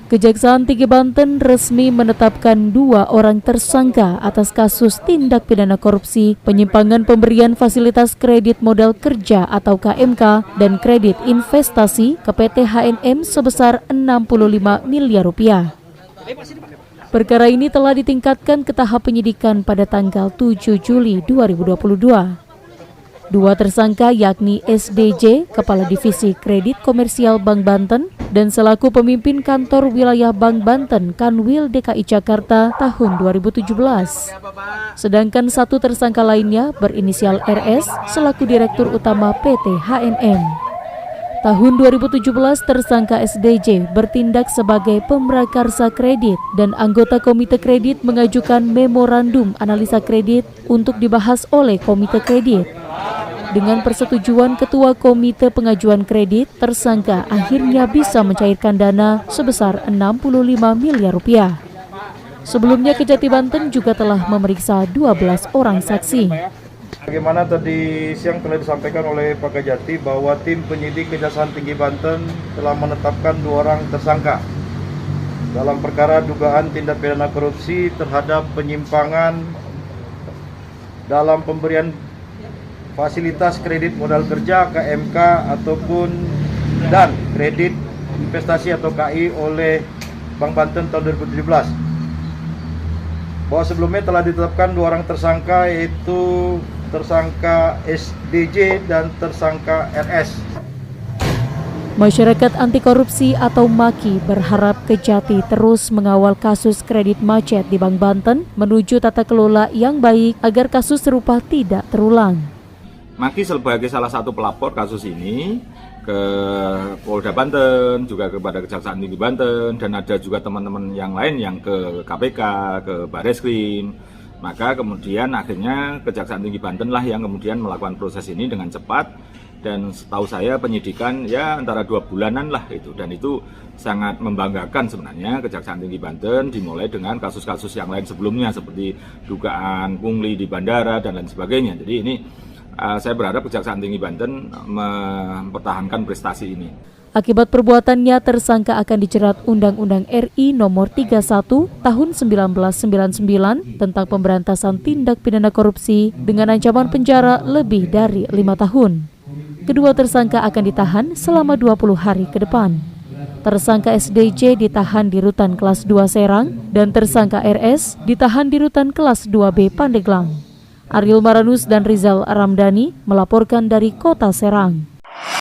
Kejaksaan Tinggi Banten resmi menetapkan 2 orang tersangka atas kasus tindak pidana korupsi, penyimpangan pemberian fasilitas kredit modal kerja atau KMK dan kredit investasi ke PT H&M sebesar 65 miliar rupiah. Perkara ini telah ditingkatkan ke tahap penyidikan pada tanggal 7 Juli 2022. 2 tersangka yakni SDJ, Kepala Divisi Kredit Komersial Bank Banten, dan selaku pemimpin kantor wilayah Bank Banten Kanwil DKI Jakarta tahun 2017. Sedangkan 1 tersangka lainnya berinisial RS selaku Direktur Utama PT H&M. Tahun 2017, tersangka SDJ bertindak sebagai pemrakarsa kredit dan anggota Komite Kredit mengajukan memorandum analisa kredit untuk dibahas oleh Komite Kredit. Dengan persetujuan Ketua Komite Pengajuan Kredit, tersangka akhirnya bisa mencairkan dana sebesar 65 miliar rupiah. Sebelumnya Kejati Banten juga telah memeriksa 12 orang saksi. Bagaimana tadi siang telah disampaikan oleh Pak Kejati bahwa tim penyidik Kejaksaan Tinggi Banten telah menetapkan 2 orang tersangka dalam perkara dugaan tindak pidana korupsi terhadap penyimpangan dalam pemberian fasilitas kredit modal kerja KMK ataupun dan kredit investasi atau KI oleh Bank Banten tahun 2017. Bahwa sebelumnya telah ditetapkan 2 orang tersangka, yaitu tersangka SDJ dan tersangka RS. Masyarakat Anti Korupsi atau MAKI berharap Kejati terus mengawal kasus kredit macet di Bank Banten menuju tata kelola yang baik agar kasus serupa tidak terulang. MAKI sebagai salah satu pelapor kasus ini ke Polda Banten, juga kepada Kejaksaan Tinggi Banten, dan ada juga teman-teman yang lain yang ke KPK, ke Bareskrim. Maka kemudian akhirnya Kejaksaan Tinggi Banten lah yang kemudian melakukan proses ini dengan cepat, dan setahu saya penyidikan ya antara 2 bulanan lah itu, dan itu sangat membanggakan sebenarnya Kejaksaan Tinggi Banten dimulai dengan kasus-kasus yang lain sebelumnya seperti dugaan pungli di bandara dan lain sebagainya. Jadi ini saya berharap Kejaksaan Tinggi Banten mempertahankan prestasi ini. Akibat perbuatannya, tersangka akan dijerat Undang-Undang RI Nomor 31 Tahun 1999 tentang pemberantasan tindak pidana korupsi dengan ancaman penjara lebih dari 5 tahun. Kedua tersangka akan ditahan selama 20 hari ke depan. Tersangka SDJ ditahan di Rutan Kelas 2 Serang dan tersangka RS ditahan di Rutan Kelas 2B Pandeglang. Ariel Maranus dan Rizal Ramdhani melaporkan dari Kota Serang.